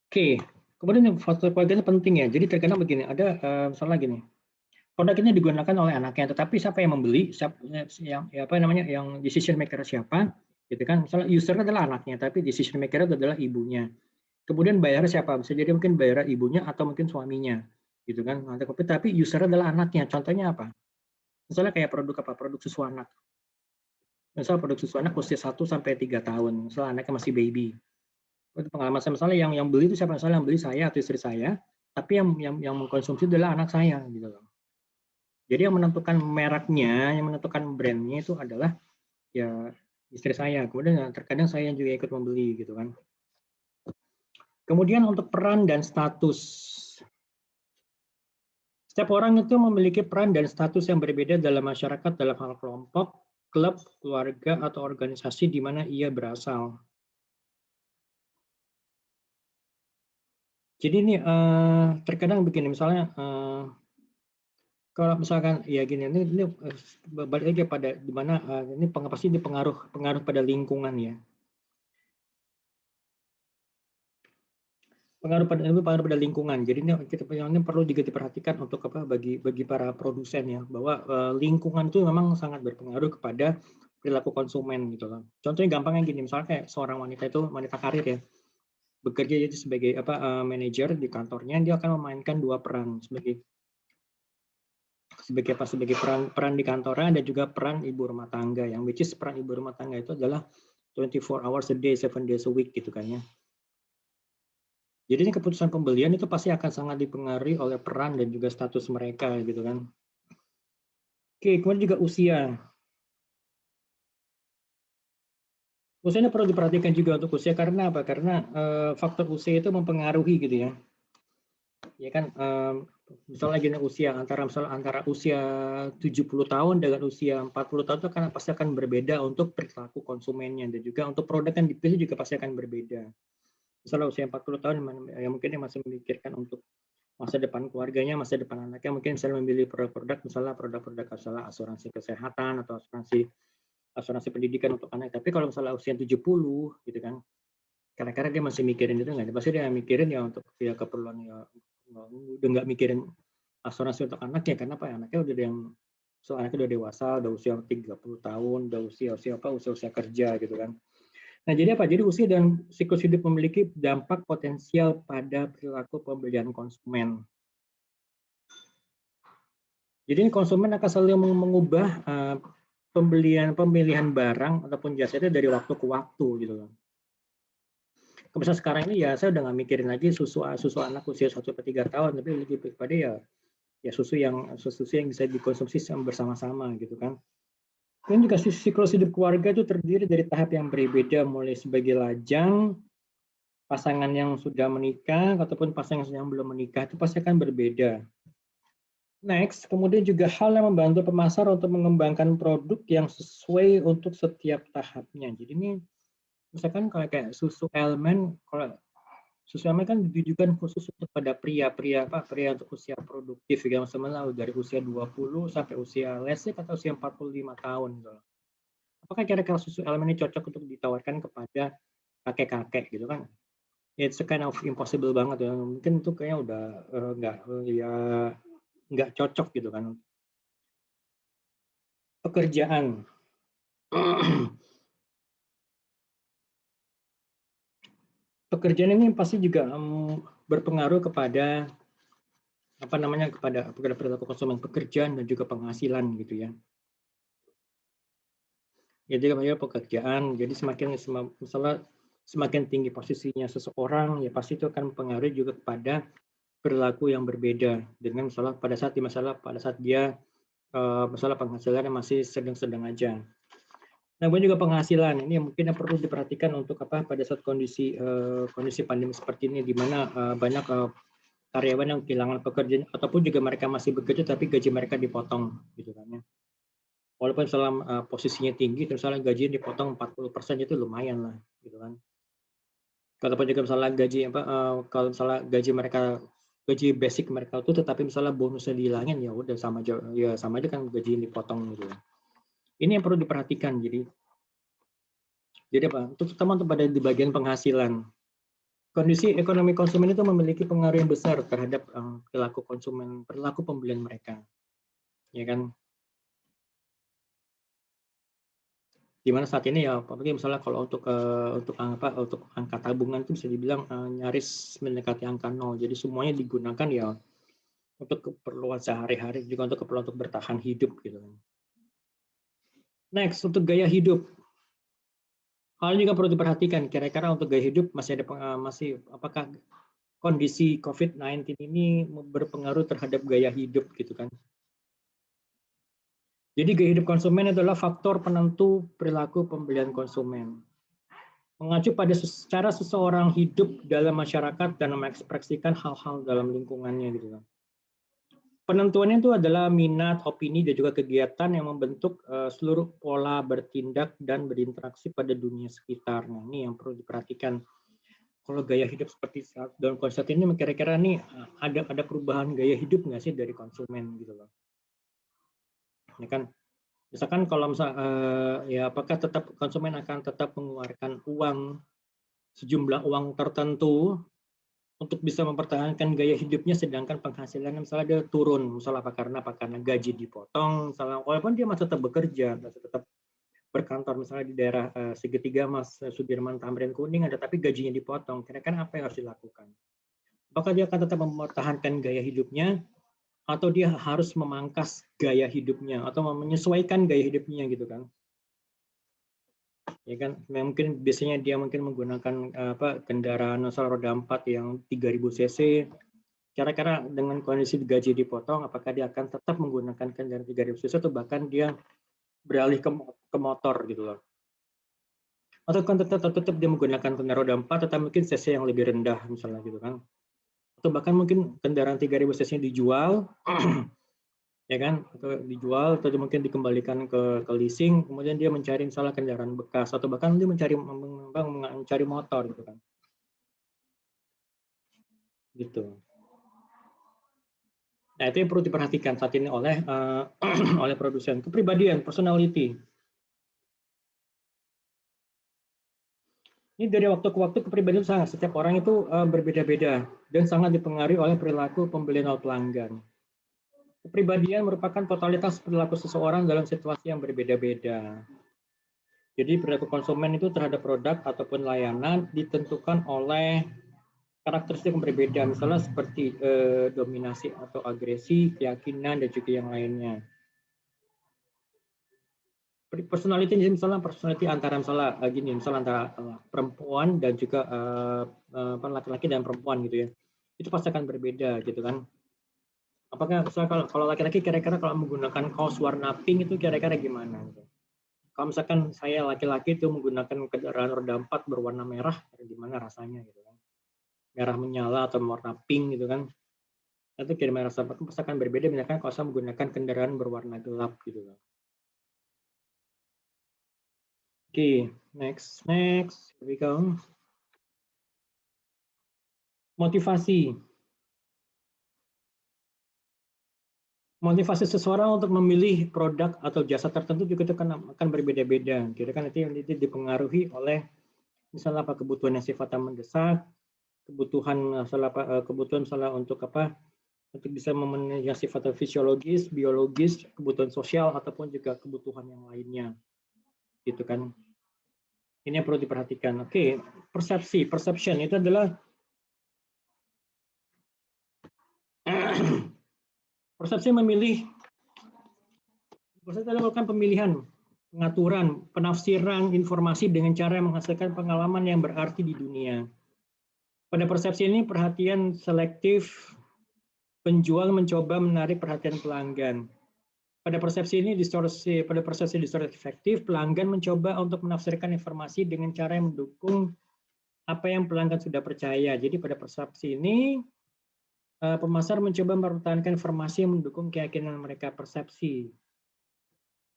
Oke, kemudian faktor keluarga itu penting ya. Jadi terkadang begini, ada misalnya gini, produk ini digunakan oleh anaknya, tetapi siapa yang membeli, yang decision maker siapa, gitu kan? Misalnya user adalah anaknya, tapi decision maker adalah ibunya. Kemudian bayar siapa? Bisa jadi mungkin bayar ibunya atau mungkin suaminya, gitu kan? Tapi user adalah anaknya. Contohnya apa? Misalnya kayak produk susu anak. Misal produk susu anak usia 1 sampai 3 tahun, misalnya anaknya masih baby. Itu pengalaman saya, misalnya yang beli itu siapa? Misalnya yang beli saya atau istri saya, tapi yang mengkonsumsi adalah anak saya gitu loh. Jadi yang menentukan mereknya, yang menentukan brandnya itu adalah ya istri saya. Kemudian terkadang saya juga ikut membeli gitu kan. Kemudian untuk peran dan status. Setiap orang itu memiliki peran dan status yang berbeda dalam masyarakat dalam hal kelompok, klub, keluarga, atau organisasi di mana ia berasal. Jadi ini terkadang begini, misalnya kalau misalkan ya gini, ini balik lagi pada di mana ini pasti pengaruh pada lingkungan ya. Pengaruh pada lingkungan. Jadi ini perlu juga diperhatikan untuk bagi para produsen ya, bahwa lingkungan itu memang sangat berpengaruh kepada perilaku konsumen gitu loh. Contohnya gampangnya gini, misalnya kayak seorang wanita karir ya, bekerja jadi sebagai manajer di kantornya, dia akan memainkan dua peran sebagai peran di kantornya dan juga peran ibu rumah tangga, yang which is peran ibu rumah tangga itu adalah 24 hours a day, 7 days a week gitu kan ya. Jadi ini keputusan pembelian itu pasti akan sangat dipengaruhi oleh peran dan juga status mereka gitu kan. Oke, kemudian juga usia. Usianya perlu diperhatikan juga untuk usia, karena apa? Karena faktor usia itu mempengaruhi gitu ya. Ya kan, misalnya gini, antara usia 70 tahun dengan usia 40 tahun itu pasti akan berbeda untuk perilaku konsumennya, dan juga untuk produk yang dipilih juga pasti akan berbeda. Misalnya usia 40 tahun yang mungkin dia masih memikirkan untuk masa depan keluarganya, masa depan anaknya, mungkin misalnya memilih produk-produk, misalnya produk-produk asuransi kesehatan atau asuransi pendidikan untuk anak. Tapi kalau misalnya usia 70 gitu kan, kadang-kadang dia masih mikirin itu nggak? Pasti dia mikirin ya untuk keperluan ya, udah nggak mikirin asuransi untuk anak ya, karena apa? Anaknya udah anaknya udah dewasa, udah usia 30 tahun, udah usia kerja gitu kan. Nah, jadi apa? Jadi usia dan siklus hidup memiliki dampak potensial pada perilaku pembelian konsumen. Jadi konsumen akan selalu mengubah pemilihan barang ataupun jasa itu dari waktu ke waktu gitu loh. Misalnya sekarang ini ya saya udah nggak mikirin lagi susu anak usia 1-3 tahun, tapi lebih kepada ya susu yang bisa dikonsumsi bersama-sama gitu kan. Dan juga siklus hidup keluarga itu terdiri dari tahap yang berbeda, mulai sebagai lajang, pasangan yang sudah menikah ataupun pasangan yang belum menikah itu pasti akan berbeda. Next, kemudian juga hal yang membantu pemasar untuk mengembangkan produk yang sesuai untuk setiap tahapnya. Jadi ini misalkan kalau kayak susu elemen, kalau susu elemen kan ditujukan khusus untuk pada pria untuk usia produktif, yang sebenarnya dari usia 20 sampai usia lesik atau usia 45 tahun gitu. Apakah kira-kira susu elemen ini cocok untuk ditawarkan kepada kakek-kakek gitu kan? It's a kind of impossible banget ya. Mungkin itu kayaknya udah nggak cocok gitu kan. Pekerjaan. Pekerjaan ini pasti juga berpengaruh kepada kepada perilaku konsumen, pekerjaan dan juga penghasilan gitu ya. Jadi namanya pekerjaan, jadi misalnya semakin tinggi posisinya seseorang, ya pasti itu akan mempengaruhi juga kepada perilaku yang berbeda dengan pada saat dia masalah penghasilannya masih sedang-sedang aja. Nah, juga penghasilan ini mungkin yang perlu diperhatikan untuk pada saat kondisi pandemi seperti ini, di mana banyak karyawan yang kehilangan pekerjaan ataupun juga mereka masih bekerja tapi gaji mereka dipotong gitu kan ya. Walaupun posisinya tinggi, terus gajinya dipotong 40% itu lumayan lah gitu kan. Kalaupun juga kalau misalnya gaji basic mereka itu tetapi misalnya bonusnya dihilangin, ya udah sama aja kan gaji yang dipotong gitu. Ini yang perlu diperhatikan. Jadi terutama pada di bagian penghasilan. Kondisi ekonomi konsumen itu memiliki pengaruh yang besar terhadap perilaku pembelian mereka. Ya kan? Di mana saat ini ya apalagi misalnya kalau untuk angka tabungan itu bisa dibilang nyaris mendekati angka 0. Jadi semuanya digunakan ya untuk keperluan sehari-hari, juga untuk keperluan untuk bertahan hidup gitu kan. Next, untuk gaya hidup. Hal juga perlu diperhatikan, kira-kira untuk gaya hidup apakah kondisi COVID-19 ini berpengaruh terhadap gaya hidup gitu kan. Jadi gaya hidup konsumen adalah faktor penentu perilaku pembelian konsumen. Mengacu pada cara seseorang hidup dalam masyarakat dan mengekspresikan hal-hal dalam lingkungannya gitu kan. Penentuannya itu adalah minat, opini, dan juga kegiatan yang membentuk seluruh pola bertindak dan berinteraksi pada dunia sekitar. Nah, ini yang perlu diperhatikan. Kalau gaya hidup seperti dalam konsep ini, kira-kira nih ada perubahan gaya hidup nggak sih dari konsumen gitu loh? Ya kan, misalkan kalau ya apakah tetap konsumen akan tetap mengeluarkan sejumlah uang tertentu untuk bisa mempertahankan gaya hidupnya, sedangkan penghasilannya misalnya dia turun, misalnya karena gaji dipotong, misalnya walaupun dia masih tetap bekerja, masih tetap berkantor misalnya di daerah segitiga Mas Sudirman Tamrin Kuning, tapi gajinya dipotong, kira-kira apa yang harus dilakukan? Apakah dia akan tetap mempertahankan gaya hidupnya, atau dia harus memangkas gaya hidupnya, atau menyesuaikan gaya hidupnya gitu kan? Ya kan, mungkin biasanya dia menggunakan kendaraan roda 4 yang 3000 cc. Kira-kira dengan kondisi gaji dipotong, apakah dia akan tetap menggunakan kendaraan 3000 cc atau bahkan dia beralih ke motor gitu loh. Atau kan tetap dia menggunakan kendaraan roda 4 tetapi mungkin cc yang lebih rendah misalnya gitu kan. Atau bahkan mungkin kendaraan 3000 cc dijual ya kan, atau mungkin dikembalikan ke leasing, kemudian dia mencari misalnya kendaraan bekas atau bahkan dia mencari motor gitu kan. Gitu. Nah, itu yang perlu diperhatikan saat ini oleh oleh produsen. Kepribadian, personality. Ini dari waktu ke waktu kepribadian setiap orang itu berbeda-beda dan sangat dipengaruhi oleh perilaku pembelian oleh pelanggan. Kepribadian merupakan totalitas perilaku seseorang dalam situasi yang berbeda-beda. Jadi perilaku konsumen itu terhadap produk ataupun layanan ditentukan oleh karakteristik yang berbeda, misalnya seperti dominasi atau agresi, keyakinan, dan juga yang lainnya. Personality misalnya antara antara perempuan dan juga laki-laki dan perempuan gitu ya, itu pasti akan berbeda gitu kan. Apakah misalnya kalau laki-laki kira-kira kalau menggunakan kaos warna pink itu kira-kira gimana gitu. Kalau misalkan saya laki-laki itu menggunakan kendaraan roda 4 berwarna merah, gimana rasanya gitu kan. Merah menyala atau warna pink gitu kan. Atau kiriman rasa pasti akan berbeda misalkan kalau saya menggunakan kendaraan berwarna gelap gitu loh. Oke, next, here we go. Motivasi. Motivasi seseorang untuk memilih produk atau jasa tertentu juga itu akan berbeda-beda. Kira kan itu dipengaruhi oleh misalnya apa kebutuhan yang sifatnya mendesak, kebutuhan misalnya untuk apa? Untuk bisa memenuhi yang sifatnya fisiologis, biologis, kebutuhan sosial ataupun juga kebutuhan yang lainnya. Gitu kan. Ini yang perlu diperhatikan. Oke, perception itu adalah persepsi melakukan pemilihan, pengaturan, penafsiran informasi dengan cara menghasilkan pengalaman yang berarti di dunia. Pada persepsi ini perhatian selektif, penjual mencoba menarik perhatian pelanggan. Pada persepsi distorsi efektif, pelanggan mencoba untuk menafsirkan informasi dengan cara yang mendukung apa yang pelanggan sudah percaya. Jadi pada persepsi ini, pemasar mencoba mempertahankan informasi yang mendukung keyakinan mereka persepsi.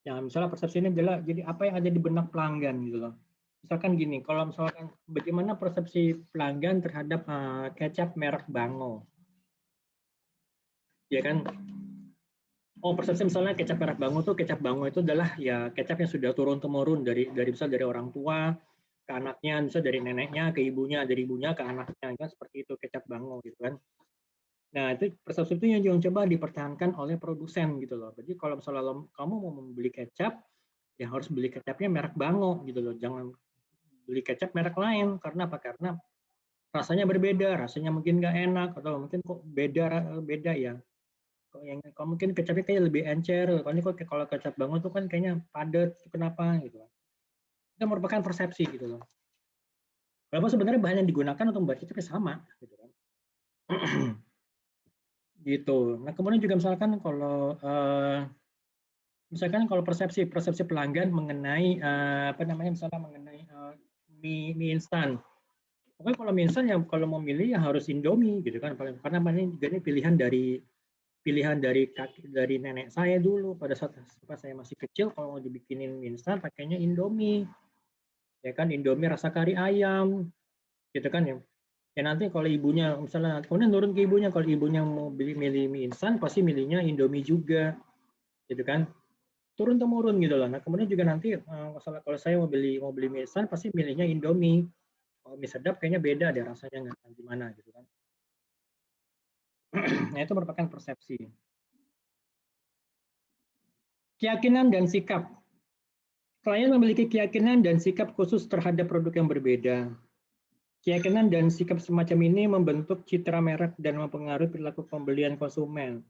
Ya, misalnya persepsi ini adalah jadi apa yang ada di benak pelanggan gitu loh. Misalkan gini, kalau misalkan bagaimana persepsi pelanggan terhadap kecap merek Bango, ya kan? Oh, persepsi misalnya kecap merek Bango itu adalah ya kecap yang sudah turun temurun dari orang tua ke anaknya, bisa dari neneknya ke ibunya, dari ibunya ke anaknya, kan seperti itu kecap Bango gitu kan. Nah, itu persepsi itu yang coba dipertahankan oleh produsen gitu loh. Jadi kalau misalnya kamu mau membeli kecap, ya harus beli kecapnya merek Bango gitu loh. Jangan beli kecap merek lain. Karena apa? Karena rasanya berbeda, rasanya mungkin nggak enak atau mungkin kok beda ya. Kalau mungkin kecapnya kayak lebih encer, kalau kecap Bango tuh kan kayaknya padat, kenapa gitu. Itu merupakan persepsi gitu loh. Walaupun sebenarnya bahan yang digunakan untuk membuat kecapnya sama gitu kan. Gitu. Nah, kemudian juga misalkan kalau persepsi pelanggan mengenai misalnya mengenai mie instan. Pokoknya kalau mie instan ya kalau mau milih ya harus Indomie gitu kan. Karena ini juga ini pilihan dari nenek saya dulu pada saat saya masih kecil, kalau mau dibikinin mie instan pakainya Indomie. Ya kan, Indomie rasa kari ayam gitu kan ya. Ya nanti kalau ibunya misalnya kemudian turun ke ibunya, kalau ibunya mau milih mie instan pasti milihnya Indomie juga gitu kan, turun temurun gitu loh. Nah kemudian juga nanti kalau saya mau beli mie instan pasti milihnya Indomie. Kalau mie sedap kayaknya beda deh rasanya, nggak gimana gitu kan. Nah itu merupakan persepsi. Keyakinan dan sikap. Klien memiliki keyakinan dan sikap khusus terhadap produk yang berbeda. Keyakinan dan sikap semacam ini membentuk citra merek dan mempengaruhi perilaku pembelian konsumen,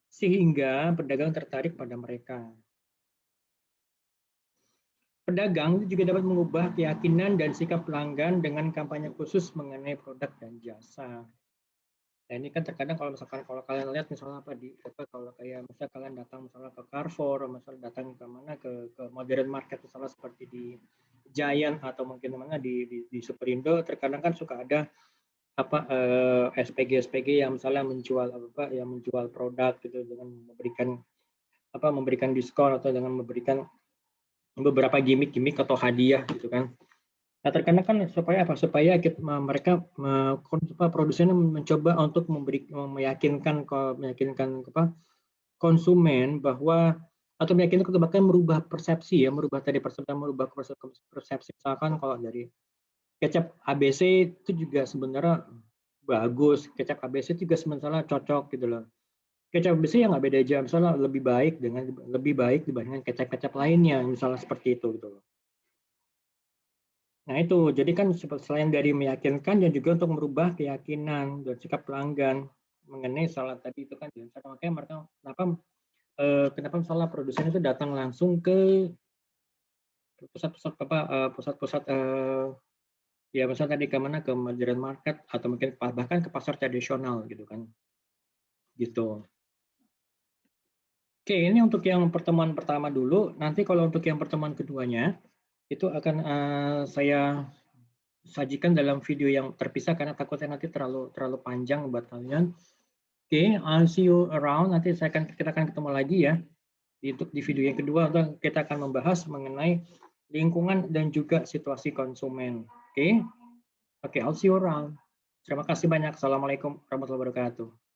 sehingga pedagang tertarik pada mereka. Pedagang juga dapat mengubah keyakinan dan sikap pelanggan dengan kampanye khusus mengenai produk dan jasa. Nah ini kan terkadang kalau kalian lihat misalnya kalau kayak misalnya kalian datang misalnya ke Carrefour, misalnya datang ke mana ke modern market misalnya seperti di Giant atau mungkin mana di Superindo, terkadang kan suka ada SPG yang misalnya menjual produk gitu dengan memberikan diskon atau dengan memberikan beberapa gimmick atau hadiah gitu kan. Nah, terkadang kan supaya mereka produsennya mencoba untuk meyakinkan konsumen bahwa atau meyakinkan bahkan merubah persepsi merubah persepsi. Misalkan kalau dari kecap ABC itu juga sebenarnya bagus, kecap ABC juga sebenarnya cocok gitu loh. Kecap ABC yang nggak beda aja, misalnya lebih baik dibandingkan kecap-kecap lainnya, misalnya seperti itu gitu loh. Nah itu, jadi kan selain dari meyakinkan, dan juga untuk merubah keyakinan dan sikap pelanggan mengenai salah tadi itu kan. Makanya mereka kenapa misalnya produsen itu datang langsung ke pusat-pusat ya misalnya tadi ke modern market atau mungkin bahkan ke pasar tradisional gitu kan. Gitu. Oke, ini untuk yang pertemuan pertama dulu. Nanti kalau untuk yang pertemuan keduanya itu akan saya sajikan dalam video yang terpisah karena takutnya nanti terlalu panjang buat kalian. Oke, I'll see you around. Nanti kita akan ketemu lagi ya di video yang kedua. Kita akan membahas mengenai lingkungan dan juga situasi konsumen. Oke, I'll see you around. Terima kasih banyak. Assalamualaikum warahmatullahi wabarakatuh.